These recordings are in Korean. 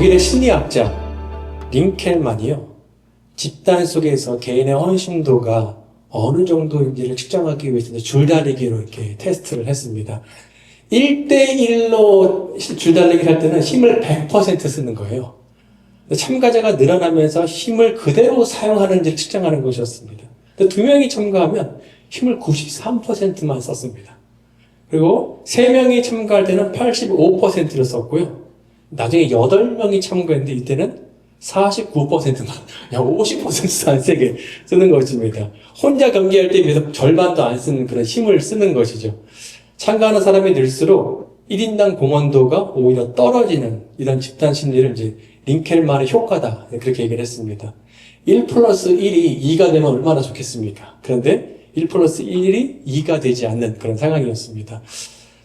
독일의 심리학자 링켈만이요, 집단 속에서 개인의 헌신도가 어느 정도인지를 측정하기 위해서 줄다리기로 이렇게 테스트를 했습니다. 1대1로 줄다리기를 할 때는 힘을 100% 쓰는 거예요. 참가자가 늘어나면서 힘을 그대로 사용하는지를 측정하는 것이었습니다. 2명이 참가하면 힘을 93%만 썼습니다. 그리고 3명이 참가할 때는 85%를 썼고요. 나중에 8명이 참가했는데 이때는 49%만, 약 50%도 안 세게 쓰는 것입니다. 혼자 경기할 때 비해서 절반도 안 쓰는 그런 힘을 쓰는 것이죠. 참가하는 사람이 늘수록 1인당 공헌도가 오히려 떨어지는 이런 집단 심리를 이제 링켈만의 효과다, 그렇게 얘기를 했습니다. 1 플러스 1이 2가 되면 얼마나 좋겠습니까? 그런데 1 플러스 1이 2가 되지 않는 그런 상황이었습니다.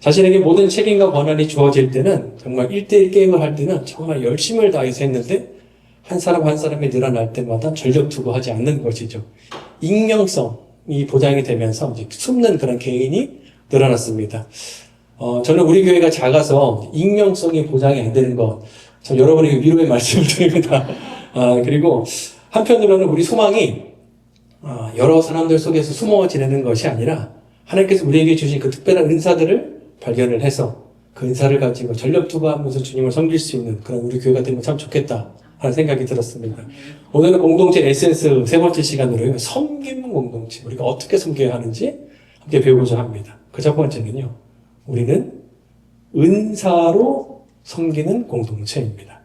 자신에게 모든 책임과 권한이 주어질 때는, 정말 1대1 게임을 할 때는 정말 열심을 다해서 했는데 한 사람 한 사람이 늘어날 때마다 전력 투구하지 않는 것이죠. 익명성이 보장이 되면서 이제 숨는 그런 개인이 늘어났습니다. 저는 우리 교회가 작아서 익명성이 보장이 안 되는 것, 저 여러분에게 위로의 말씀을 드립니다. 그리고 한편으로는 우리 소망이 여러 사람들 속에서 숨어 지내는 것이 아니라 하나님께서 우리에게 주신 그 특별한 은사들을 발견을 해서 그 은사를 가지고 전력 투구하면서 주님을 섬길 수 있는 그런 우리 교회가 되면 참 좋겠다 하는 생각이 들었습니다. 오늘은 공동체 에센스 3번째 시간으로요, 섬기는 공동체, 우리가 어떻게 섬겨야 하는지 함께 배우고자 합니다. 그 첫 번째는요, 우리는 은사로 섬기는 공동체입니다.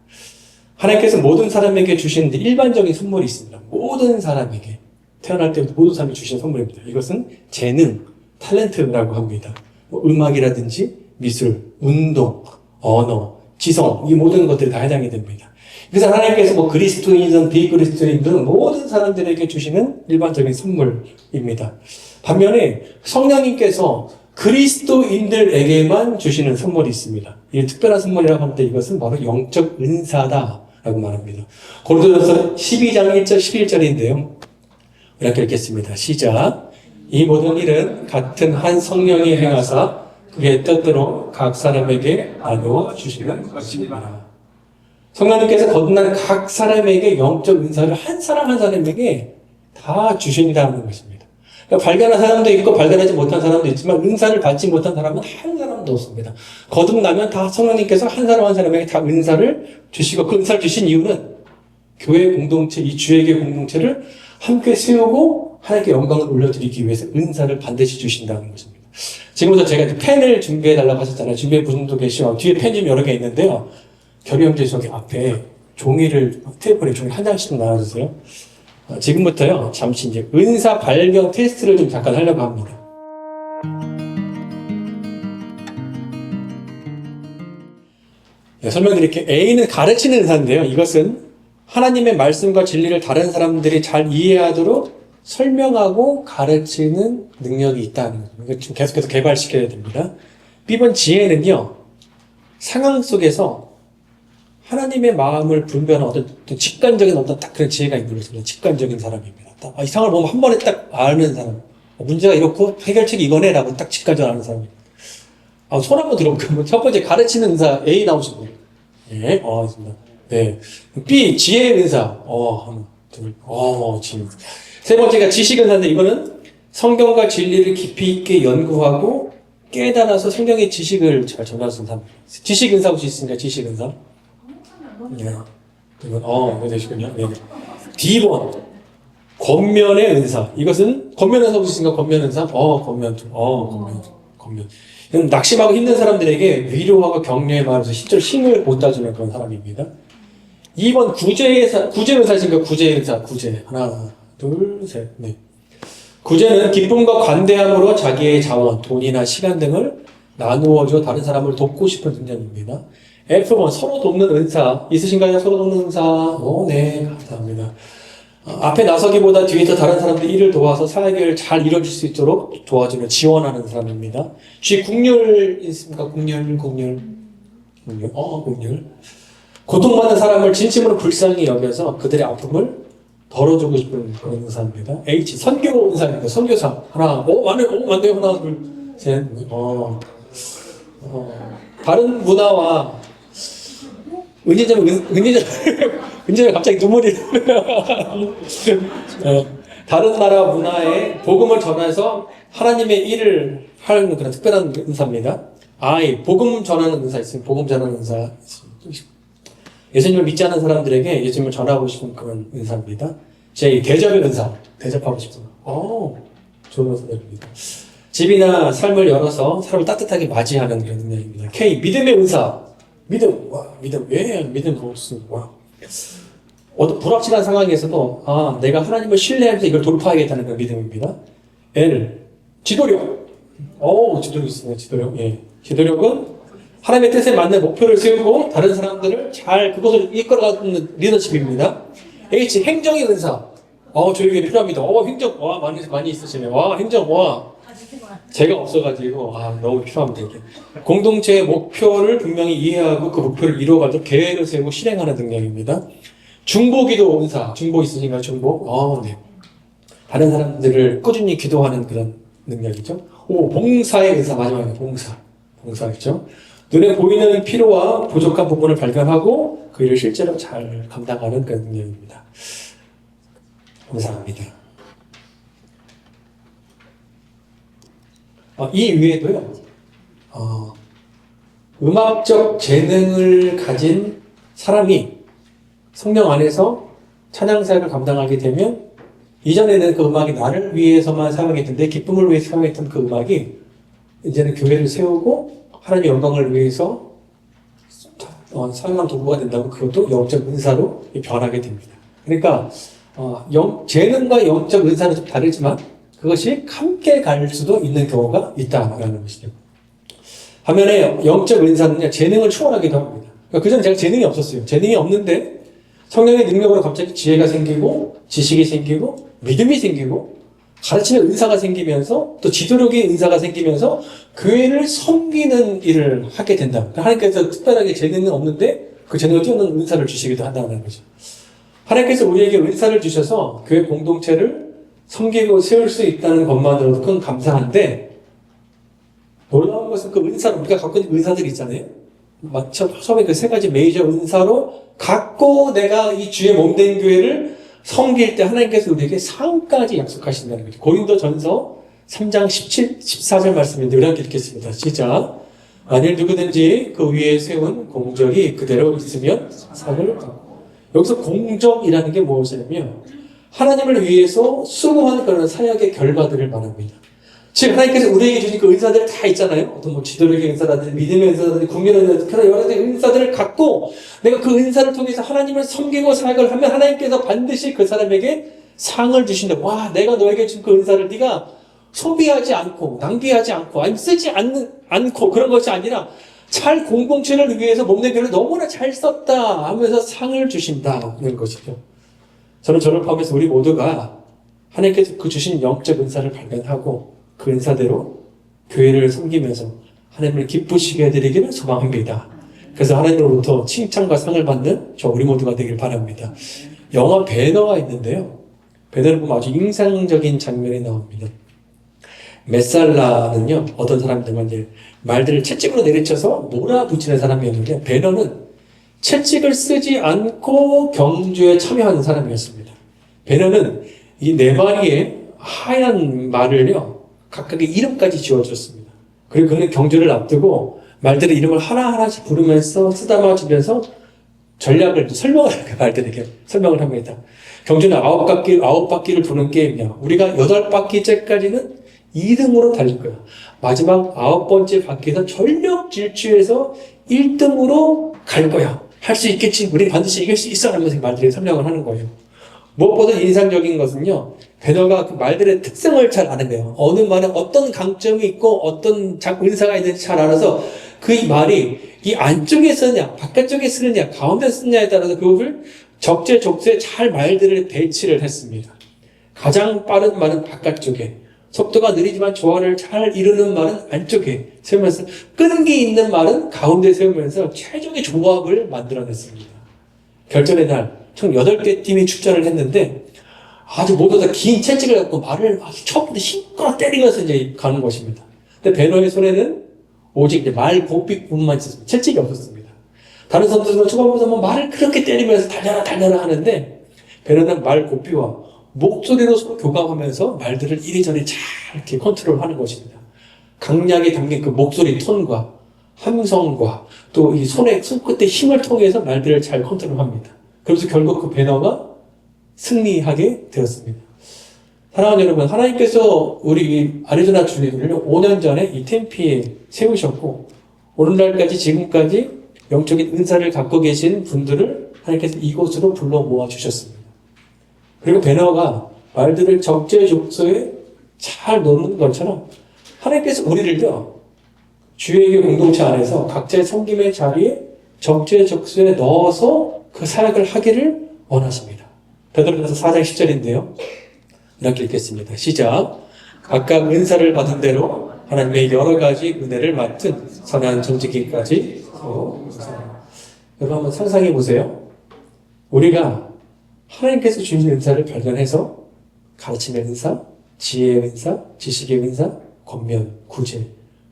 하나님께서 모든 사람에게 주신 일반적인 선물이 있습니다. 모든 사람에게 태어날 때부터 모든 사람이 주신 선물입니다. 이것은 재능, 탤런트라고 합니다. 음악이라든지 미술, 운동, 언어, 지성, 이 모든 것들이 다 해당이 됩니다. 그래서 하나님께서 그리스도인이든 비그리스도인이든 모든 사람들에게 주시는 일반적인 선물입니다. 반면에 성령님께서 그리스도인들에게만 주시는 선물이 있습니다. 이 특별한 선물이라고 하는데 이것은 바로 영적 은사다라고 말합니다. 고린도전서 12장 1절 11절인데요. 이렇게 읽겠습니다. 시작. 이 모든 일은 같은 한 성령이 행하사 그의 뜻대로 각 사람에게 나누어 주시는 것입니다. 성령님께서 거듭난 각 사람에게 영적 은사를 한 사람 한 사람에게 다 주신다는 것입니다. 그러니까 발견한 사람도 있고 발견하지 못한 사람도 있지만 은사를 받지 못한 사람은 한 사람도 없습니다. 거듭나면 다 성령님께서 한 사람 한 사람에게 다 은사를 주시고, 그 은사를 주신 이유는 교회 공동체, 이 주에게 공동체를 함께 세우고 하나님께 영광을 올려드리기 위해서 은사를 반드시 주신다는 것입니다. 지금부터 제가 펜을 준비해달라고 하셨잖아요. 준비해 분 분도 계시고 뒤에 펜 좀 여러 개 있는데요. 결의 형제 저기 앞에 종이를, 테이블에 종이 한 장씩 나눠주세요. 지금부터요, 잠시 이제 은사 발견 테스트를 좀 잠깐 하려고 합니다. 네, 설명드릴게요. A는 가르치는 은사인데요. 이것은 하나님의 말씀과 진리를 다른 사람들이 잘 이해하도록 설명하고 가르치는 능력이 있다는 거죠. 이거 지금 계속해서 개발시켜야 됩니다. B번 지혜는요, 상황 속에서 하나님의 마음을 분별하는 어떤 직관적인 딱 그런 지혜가 있는 것입니다. 직관적인 사람입니다. 이 상황을 보면 한 번에 딱 아는 사람. 문제가 이렇고 해결책이 이거네 라고 딱 직관적으로 아는 사람입니다. 손 한번 들어볼까요? 첫 번째 가르치는 은사 A 나오신 분. 예, 있습니다. 네. B 지혜의 은사. 하나, 둘, 지혜. 세 번째가 지식 은사인데 이거는 성경과 진리를 깊이 있게 연구하고 깨달아서 성경의 지식을 잘 전할 수 있는 사람. 지식 은사 혹시 있습니까? 지식 은사. 네. 이건, 이거 되시군요. 네. D번. 권면의 은사. 이것은, 권면 은사 혹시 있습니까? 권면 은사? 권면. 이건 낙심하고 힘든 사람들에게 위로하고 격려의 마음에서 실제로 힘을 돋아주는 그런 사람입니다. 2번 구제 은사 있습니까? 구제 은사. 구제. 하나, 둘, 셋, 넷. 구제는 기쁨과 관대함으로 자기의 자원, 돈이나 시간 등을 나누어줘 다른 사람을 돕고 싶은 능력입니다. F번 서로 돕는 은사 있으신가요? 서로 돕는 은사. 네, 감사합니다. 앞에 나서기보다 뒤에서 다른 사람들이 일을 도와서 사역을 잘 이뤄질 수 있도록 도와주는, 지원하는 사람입니다. G 국률 있습니까? 국률. 고통받는 사람을 진심으로 불쌍히 여겨서 그들의 아픔을 덜어주고 싶은 그런 은사입니다. H 선교 은사입니다. 선교사. 하나, 맞네요. 하나, 둘, 셋. 다른 문화와 은진이 갑자기 눈물이 다른 나라 문화에 복음을 전해서 하나님의 일을 하는 그런 특별한 은사입니다. 복음 전하는 은사 있습니다. 복음 전하는 은사 있습니다. 예수님을 믿지 않는 사람들에게 예수님을 전하고 싶은 그런 은사입니다. 제 대접의 은사, 대접하고 싶습니다. 좋은 은사입니다. 집이나 삶을 열어서 사람을 따뜻하게 맞이하는 그런 능력입니다. K, 믿음의 은사. 믿음, 믿음 없습니다. 어떤 불확실한 상황에서도, 내가 하나님을 신뢰하면서 이걸 돌파하겠다는 그런 믿음입니다. L, 지도력. 지도력 있습니다. 지도력. 지도력은 하나님의 뜻에 맞는 목표를 세우고 다른 사람들을 잘 그것을 이끌어가는 리더십입니다. H, 행정의 은사. 저에게 필요합니다. 행정, 많이 있으시네요. 행정, 제가 없어가지고, 너무 필요합니다. 이게. 공동체의 목표를 분명히 이해하고 그 목표를 이루어가도록 계획을 세우고 실행하는 능력입니다. 중보기도 은사. 중보 있으신가요? 중보? 네. 다른 사람들을 꾸준히 기도하는 그런 능력이죠. 봉사의 은사. 마지막에 봉사겠죠. 눈에 보이는 필요와 부족한 부분을 발견하고 그 일을 실제로 잘 감당하는 그런 능력입니다. 감사합니다. 이 위에도요, 음악적 재능을 가진 사람이 성령 안에서 찬양사역을 감당하게 되면 이전에는 그 음악이 나를 위해서만 사용했던 내 기쁨을 위해서 사용했던 그 음악이 이제는 교회를 세우고 하나님의 영광을 위해서 사용한 도구가 된다고 그것도 영적 은사로 변하게 됩니다. 그러니까 재능과 영적 은사는 좀 다르지만 그것이 함께 갈 수도 있는 경우가 있다라는 것이죠. 반면에 영적 은사는 재능을 초월하기도 합니다. 그러니까 그전에 제가 재능이 없었어요. 재능이 없는데 성령의 능력으로 갑자기 지혜가 생기고 지식이 생기고 믿음이 생기고 가르치는 은사가 생기면서 또 지도력의 은사가 생기면서 교회를 섬기는 일을 하게 된다. 그러니까 하나님께서 특별하게 재능은 없는데 그 재능을 뛰어넘는 은사를 주시기도 한다는 거죠. 하나님께서 우리에게 은사를 주셔서 교회 공동체를 섬기고 세울 수 있다는 것만으로도 큰 감사한데 놀라운 것은 그 은사로 우리가 갖고 있는 은사들이 있잖아요. 처음에 그 세 가지 메이저 은사로 갖고 내가 이 주의 몸된 교회를 섬길 때 하나님께서 우리에게 상까지 약속하신다는 거죠. 고린도전서 3장 14절 말씀인데 우리 함께 읽겠습니다. 시작. 만일 누구든지 그 위에 세운 공적이 그대로 있으면 상을 받고. 여기서 공적이라는 게 무엇이냐면 하나님을 위해서 수고하는 그런 사역의 결과들을 말합니다. 즉 하나님께서 우리에게 주신 그 은사들 다 있잖아요. 어떤 지도력의 은사라든지 믿음의 은사라든지 국민의 은사라든지 그런 여러 가지 은사들을 갖고 내가 그 은사를 통해서 하나님을 섬기고 사역을 하면 하나님께서 반드시 그 사람에게 상을 주신다. 내가 너에게 준 그 은사를 네가 소비하지 않고 낭비하지 않고 아니면 쓰지 않고 그런 것이 아니라 잘 공동체를 위해서 몸된 교회를 너무나 잘 썼다 하면서 상을 주신다는 것이죠. 저를 포함해서 우리 모두가 하나님께서 그 주신 영적 은사를 발견하고 그 은사대로 교회를 섬기면서 하나님을 기쁘시게 해드리기를 소망합니다. 그래서 하나님으로부터 칭찬과 상을 받는 우리 모두가 되길 바랍니다. 영화 배너가 있는데요. 배너를 보면 아주 인상적인 장면이 나옵니다. 메살라는요, 어떤 사람들만 이제 말들을 채찍으로 내리쳐서 몰아붙이는 사람이었는데, 배너는 채찍을 쓰지 않고 경주에 참여하는 사람이었습니다. 배너는 이 네 마리의 하얀 말을요, 각각의 이름까지 지어줬습니다. 그리고 그는 경주를 앞두고 말들의 이름을 하나하나씩 부르면서 쓰다마 주면서 전략을 설명을 해요. 말들에게 설명을 합니다. 경주는 9바퀴를 도는 게임이야. 우리가 8바퀴째까지는 2등으로 달릴 거야. 마지막 9번째 바퀴에서 전력 질주해서 1등으로 갈 거야. 할 수 있겠지. 우리 반드시 이길 수 있어. 하면서 말들이 설명을 하는 거예요. 무엇보다 인상적인 것은요, 배너가 그 말들의 특성을 잘 아는 거예요. 어느 말에 어떤 강점이 있고 어떤 은사가 있는지 잘 알아서 그 말이 이 안쪽에 쓰느냐, 바깥쪽에 쓰느냐, 가운데 쓰느냐에 따라서 그것을 적재적소에 잘 말들을 배치를 했습니다. 가장 빠른 말은 바깥쪽에, 속도가 느리지만 조화를 잘 이루는 말은 안쪽에 세우면서 끈기 있는 말은 가운데 세우면서 최적의 조합을 만들어냈습니다. 결전의 날 총 8개 팀이 출전을 했는데 아주 모두 다 긴 채찍을 갖고 말을 아주 처음부터 힘껏 때리면서 이제 가는 것입니다. 근데 배너의 손에는 오직 이제 말 고삐뿐만 있었습니다. 채찍이 없었습니다. 다른 성도들은 초반부터 뭐 말을 그렇게 때리면서 달려라 하는데 베드로는 말 곱비와 목소리로 서로 교감하면서 말들을 이리저리 잘 이렇게 컨트롤하는 것입니다. 강약이 담긴 그 목소리 톤과 함성과 또 이 손끝의 힘을 통해서 말들을 잘 컨트롤합니다. 그래서 결국 그 배너가 승리하게 되었습니다. 사랑하는 여러분, 하나님께서 우리 아리조나 주님을 5년 전에 이 템피에 세우셨고 오늘날까지 지금까지 영적인 은사를 갖고 계신 분들을 하나님께서 이곳으로 불러 모아주셨습니다. 그리고 배너가 말들을 적재적소에 잘 놓는 것처럼 하나님께서 우리를요 주의의 공동체 안에서 각자의 섬김의 자리에 적재적소에 넣어서 그 사역을 하기를 원하십니다. 베드로전서 4장 10절인데요. 이렇게 읽겠습니다. 시작. 각각 은사를 받은 대로 하나님의 여러 가지 은혜를 맡은 선한 정직기까지 여러분 한번 상상해 보세요. 우리가 하나님께서 주신 은사를 발견해서 가르침의 은사, 지혜의 은사, 지식의 은사, 권면, 구제,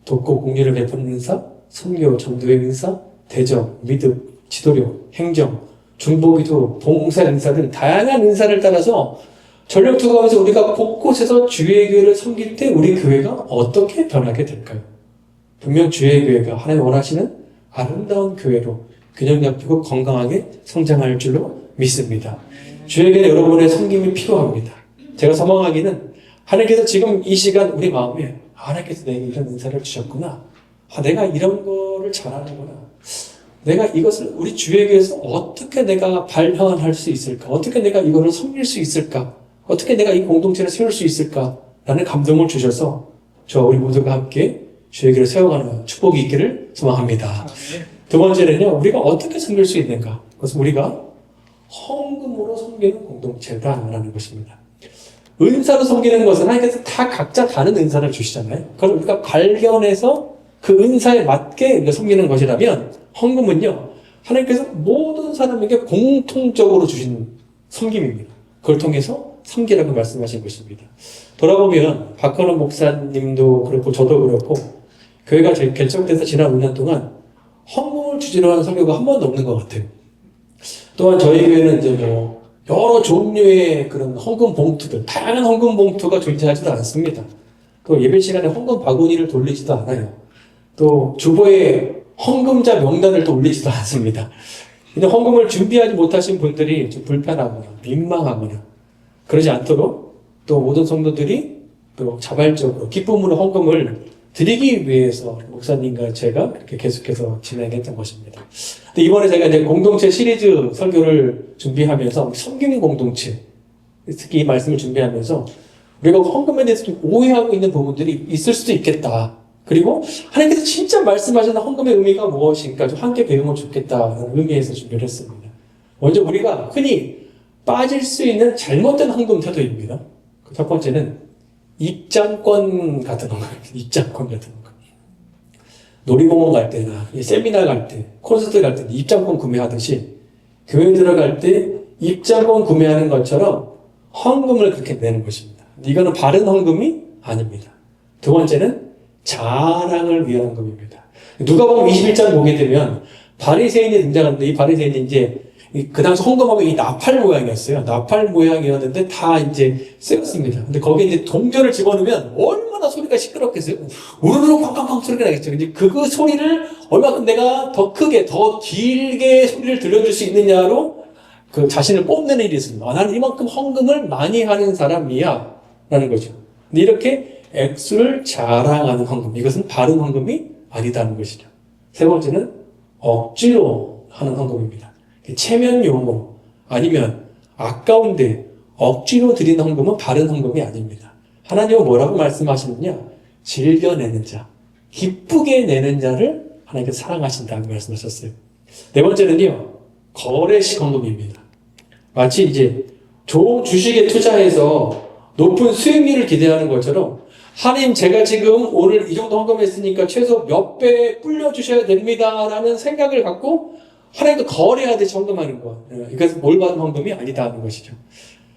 돕고 공유를 베푸는 은사, 선교, 전도의 은사, 대적, 믿음, 지도력, 행정, 중보기도, 봉사 은사 등 다양한 은사를 따라서 전력 투구하면서 우리가 곳곳에서 주의 교회를 섬길 때 우리 교회가 어떻게 변하게 될까요? 분명 주의 교회가 하나님 원하시는 아름다운 교회로 균형 잡히고 건강하게 성장할 줄로 믿습니다. 주의 교회 여러분의 섬김이 필요합니다. 제가 소망하기는 하나님께서 지금 이 시간 우리 마음에 하나님께서 내게 이런 은사를 주셨구나. 내가 이런 거를 잘하는구나. 내가 이것을 우리 주의 교회에서 어떻게 내가 발현할 수 있을까? 어떻게 내가 이거를 섬길 수 있을까? 어떻게 내가 이 공동체를 세울 수 있을까? 라는 감동을 주셔서 우리 모두가 함께 주의 교회를 세워가는 축복이 있기를 소망합니다. 두 번째는요, 우리가 어떻게 섬길 수 있는가? 그것은 우리가 헌금으로 섬기는 공동체다라는 것입니다. 은사로 섬기는 것은 하나님께서 다 각자 다른 은사를 주시잖아요. 그래서 우리가 발견해서 그 은사에 맞게 우리가 섬기는 것이라면 헌금은요, 하나님께서 모든 사람에게 공통적으로 주신 섬김입니다. 그걸 통해서 섬기라고 말씀하신 것입니다. 돌아보면 박건호 목사님도 그렇고 저도 그렇고 교회가 결정돼서 지난 5년 동안 헌금을 주지로 하는 설교가 한 번도 없는 것 같아요. 또한 저희 교회는 이제 여러 종류의 그런 헌금 봉투들, 다양한 헌금 봉투가 존재하지도 않습니다. 또 예배 시간에 헌금 바구니를 돌리지도 않아요. 또 주보에 헌금자 명단을 또 올리지도 않습니다. 근데 헌금을 준비하지 못하신 분들이 좀 불편하거나 민망하거나 그러지 않도록 또 모든 성도들이 또 자발적으로 기쁨으로 헌금을 드리기 위해서 목사님과 제가 이렇게 계속해서 진행했던 것입니다. 근데 이번에 제가 이제 공동체 시리즈 설교를 준비하면서 섬기는 공동체, 특히 이 말씀을 준비하면서 우리가 헌금에 대해서 좀 오해하고 있는 부분들이 있을 수도 있겠다. 그리고 하나님께서 진짜 말씀하시는 헌금의 의미가 무엇인가 좀 함께 배우면 좋겠다는 의미에서 준비를 했습니다. 먼저 우리가 흔히 빠질 수 있는 잘못된 헌금 태도입니다. 첫 번째는 입장권 같은 거, 입장권 같은 거. 놀이공원 갈 때나 세미나 갈 때, 콘서트 갈 때 입장권 구매하듯이 교회 들어갈 때 입장권 구매하는 것처럼 헌금을 그렇게 내는 것입니다. 이거는 바른 헌금이 아닙니다. 두 번째는 자랑을 위한 헌금입니다. 누가복음 21장 보게 되면 바리새인이 등장하는데 이 바리새인이 이제 그 당시 헌금하면 이 나팔 모양이었어요. 나팔 모양이었는데 다 이제 쓰였습니다. 근데 거기에 이제 동전을 집어넣으면 얼마나 소리가 시끄럽겠어요? 우르르 쾅쾅쾅 소리가 나겠죠. 근데 그 소리를 얼마큼 내가 더 크게, 더 길게 소리를 들려줄 수 있느냐로 그 자신을 뽐내는 일이 있습니다. 나는 이만큼 헌금을 많이 하는 사람이야. 라는 거죠. 근데 이렇게 액수를 자랑하는 헌금. 이것은 바른 헌금이 아니다는 것이죠. 세 번째는 억지로 하는 헌금입니다. 체면용으로 아니면 아까운데 억지로 드리는 헌금은 바른 헌금이 아닙니다. 하나님은 뭐라고 말씀하시느냐? 즐겨내는 자, 기쁘게 내는 자를 하나님께서 사랑하신다고 말씀하셨어요. 네 번째는요, 거래식 헌금입니다. 마치 이제 좋은 주식에 투자해서 높은 수익률을 기대하는 것처럼 하나님 제가 지금 오늘 이 정도 헌금했으니까 최소 몇 배 불려주셔야 됩니다 라는 생각을 갖고 하나님도 거래하듯이 헌금하는 것. 이것은 뭘 받은 헌금이 아니다 하는 것이죠.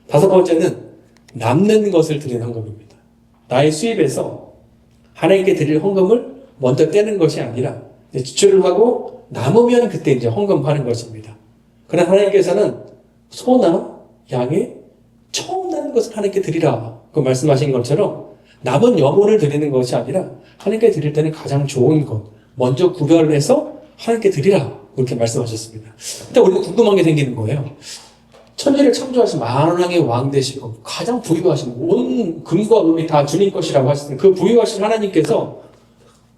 다섯 번째는 남는 것을 드리는 헌금입니다. 나의 수입에서 하나님께 드릴 헌금을 먼저 떼는 것이 아니라 지출을 하고 남으면 그때 이제 헌금하는 것입니다. 그러나 하나님께서는 소나 양의 처음 난 것을 하나님께 드리라. 그 말씀하신 것처럼 남은 염원을 드리는 것이 아니라 하나님께 드릴 때는 가장 좋은 것, 먼저 구별해서 하나님께 드리라. 그렇게 말씀하셨습니다. 근데 우리가 궁금한 게 생기는 거예요. 천지를 창조하신 만왕의 왕 되시고 가장 부유하신 온 금과 금이 다 주님 것이라고 하시는 그 부유하신 하나님께서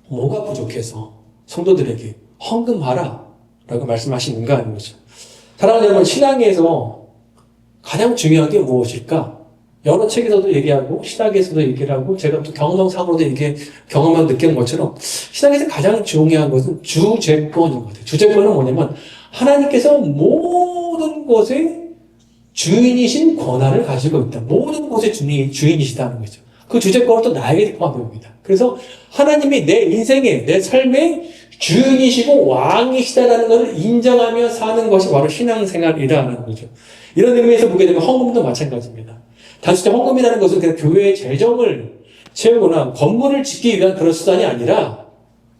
뭐가 부족해서 성도들에게 헌금하라 라고 말씀하시는가 하는 거죠. 사랑하는 여러분, 신앙에서 가장 중요한 게 무엇일까? 여러 책에서도 얘기하고 신학에서도 얘기를 하고 제가 또 경험상으로도 이게 경험한 느끼는 것처럼 신학에서 가장 중요한 것은 주재권인 것 같아요. 주재권은 뭐냐면 하나님께서 모든 것의 주인이신 권한을 가지고 있다. 모든 것의 주인이시다는 거죠. 그 주재권은 또 나에게 포함됩니다. 그래서 하나님이 내 인생의, 내 삶의 주인이시고 왕이시다라는 것을 인정하며 사는 것이 바로 신앙생활이라는 거죠. 이런 의미에서 보게 되면 헌금도 마찬가지입니다. 단순히 헌금이라는 것은 그냥 교회의 재정을 채우거나 건물을 짓기 위한 그런 수단이 아니라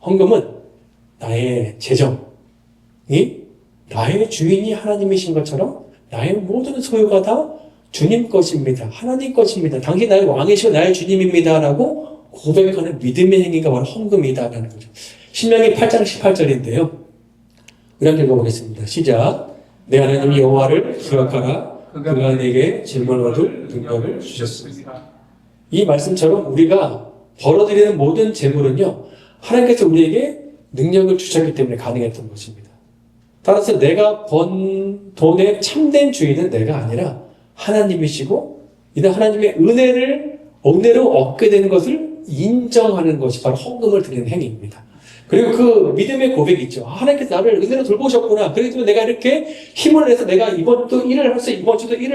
헌금은 나의 재정이 나의 주인이 하나님이신 것처럼 나의 모든 소유가 다 주님 것입니다. 하나님 것입니다. 당신 나의 왕이시고 나의 주님입니다. 라고 고백하는 믿음의 행위가 바로 헌금이다라는 거죠. 신명기 8장 18절인데요. 우리 함께 읽어보겠습니다. 시작. 내 하나님 여호와를 기억하라. 그가 내게 질문 얻을 능력을 주셨습니다. 이 말씀처럼 우리가 벌어들이는 모든 재물은요, 하나님께서 우리에게 능력을 주셨기 때문에 가능했던 것입니다. 따라서 내가 번 돈의 참된 주인은 내가 아니라 하나님이시고, 이는 하나님의 은혜로 얻게 되는 것을 인정하는 것이 바로 헌금을 드리는 행위입니다. 그리고 그 믿음의 고백이 있죠. 하나님께서 나를 은혜로 돌보셨구나. 그렇기 때문에 내가 이렇게 힘을 내서 내가 이번 주도 일을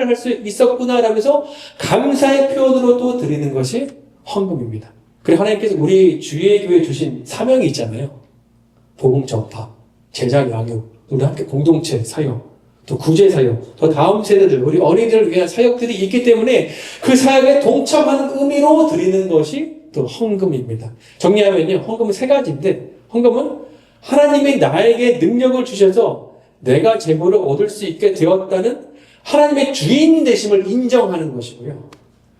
할 수 있었구나 라면서 감사의 표현으로도 드리는 것이 헌금입니다. 그리고 하나님께서 우리 주의 교회에 주신 사명이 있잖아요. 복음 전파, 제자 양육, 우리 함께 공동체 사역, 또 구제 사역, 또 다음 세대들, 우리 어린이들을 위한 사역들이 있기 때문에 그 사역에 동참하는 의미로 드리는 것이 또 헌금입니다. 정리하면요, 헌금은 세 가지인데, 헌금은 하나님이 나에게 능력을 주셔서 내가 재물을 얻을 수 있게 되었다는 하나님의 주인 되심을 인정하는 것이고요.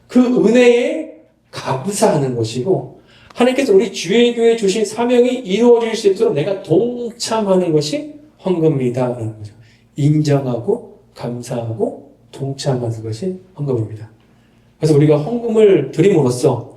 그 은혜에 감사하는 것이고, 하나님께서 우리 주의 교회에 주신 사명이 이루어질 수 있도록 내가 동참하는 것이 헌금이다라는 거죠. 인정하고 감사하고 동참하는 것이 헌금입니다. 그래서 우리가 헌금을 드림으로써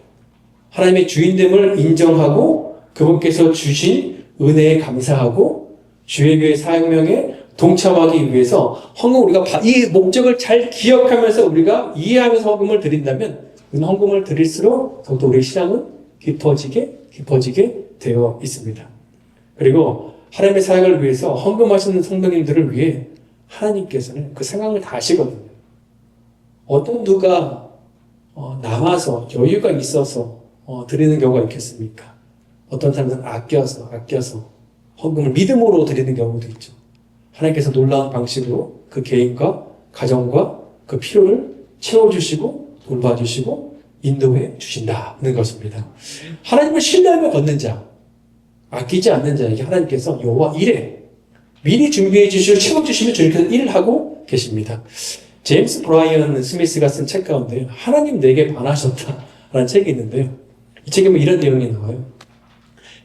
하나님의 주인됨을 인정하고 그분께서 주신 은혜에 감사하고 주의 교회 사역명에 동참하기 위해서 헌금 우리가 이 목적을 잘 기억하면서 우리가 이해하면서 헌금을 드린다면 헌금을 드릴수록 더욱더 우리의 신앙은 깊어지게 되어 있습니다. 그리고 하나님의 사역을 위해서 헌금하시는 성도님들을 위해 하나님께서는 그 생각을 다 하시거든요. 어떤 누가 남아서 여유가 있어서 드리는 경우가 있겠습니까? 어떤 사람들은 아껴서 헌금을 믿음으로 드리는 경우도 있죠. 하나님께서 놀라운 방식으로 그 개인과 가정과 그 필요를 채워주시고 돌봐주시고 인도해 주신다는 것입니다. 하나님을 신뢰하며 걷는 자, 아끼지 않는 자에게 하나님께서 여호와 이래 미리 준비해 주시고 채워주시며 주님께서 일을 하고 계십니다. 제임스 브라이언 스미스가 쓴 책 가운데 하나님 내게 반하셨다라는 책이 있는데요. 이 책에 보면 이런 내용이 나와요.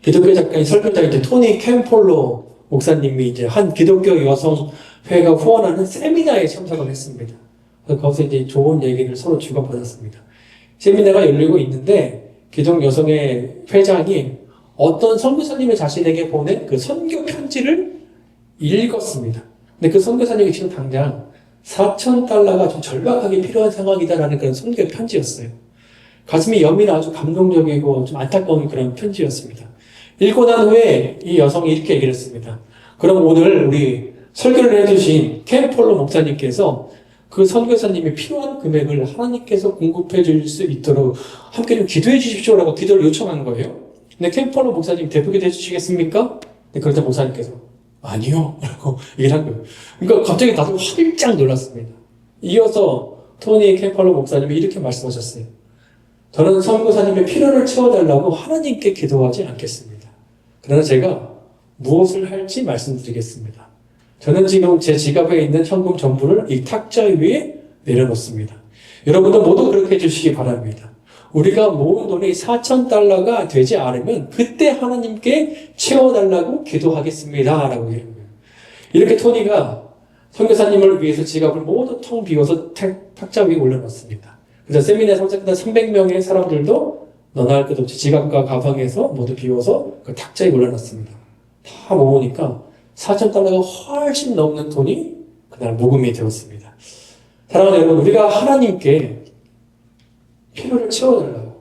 기독교 작가인 설교자인 토니 캠폴로 목사님이 이제 한 기독교 여성회가 후원하는 세미나에 참석을 했습니다. 그래서 거기서 이제 좋은 얘기를 서로 주고받았습니다. 세미나가 열리고 있는데 기독 여성의 회장이 어떤 선교사님이 자신에게 보낸 그 선교 편지를 읽었습니다. 근데 그 선교사님이 지금 당장 $4,000가 좀 절박하게 필요한 상황이다라는 그런 선교 편지였어요. 가슴이 여미나 아주 감동적이고 좀 안타까운 그런 편지였습니다. 읽고 난 후에 이 여성이 이렇게 얘기를 했습니다. 그럼 오늘 우리 설교를 해주신 캠폴로 목사님께서 그 선교사님이 필요한 금액을 하나님께서 공급해 줄 수 있도록 함께 좀 기도해 주십시오라고 기도를 요청한 거예요. 근데 캠폴로 목사님 대표기도 해주시겠습니까? 그러자 목사님께서 아니요 라고 얘기를 한 거예요. 그러니까 갑자기 나도 활짝 놀랐습니다. 이어서 토니 캠폴로 목사님이 이렇게 말씀하셨어요. 저는 선교사님의 필요를 채워달라고 하나님께 기도하지 않겠습니다. 그러나 제가 무엇을 할지 말씀드리겠습니다. 저는 지금 제 지갑에 있는 현금 전부를 이 탁자 위에 내려놓습니다. 여러분도 모두 그렇게 해주시기 바랍니다. 우리가 모은 돈이 4,000달러가 되지 않으면 그때 하나님께 채워달라고 기도하겠습니다. 라고 이런 거예요. 이렇게 토니가 선교사님을 위해서 지갑을 모두 텅 비워서 탁자 위에 올려놨습니다. 그래서 세미나에 참석했던 300명의 사람들도 너나 할 것 없이 지갑과 가방에서 모두 비워서 그 탁자에 올려놨습니다. 다 모으니까 4,000달러가 훨씬 넘는 돈이 그날 모금이 되었습니다. 사랑하는 여러분, 우리가 하나님께 필요를 채워달라고,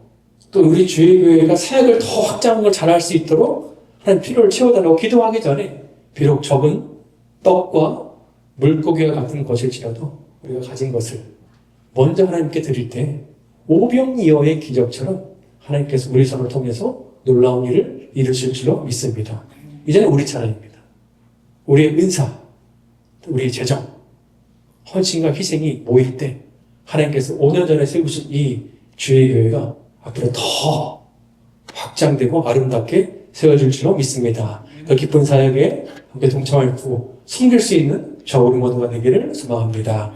또 우리 주일교회가 사역을 더 확장을 잘할 수 있도록 하나님 필요를 채워달라고 기도하기 전에 비록 적은 떡과 물고기와 같은 것일지라도 우리가 가진 것을 먼저 하나님께 드릴 때 오병이어의 기적처럼 하나님께서 우리 손을 통해서 놀라운 일을 이루실 줄로 믿습니다. 이제는 우리 차례입니다. 우리의 은사, 우리의 재정, 헌신과 희생이 모일 때 하나님께서 5년 전에 세우신 이 주의 교회가 앞으로 더 확장되고 아름답게 세워질 줄로 믿습니다. 그 기쁜 사역에 함께 동참하고 섬길 수 있는 저 우리 모두가 되기를 소망합니다.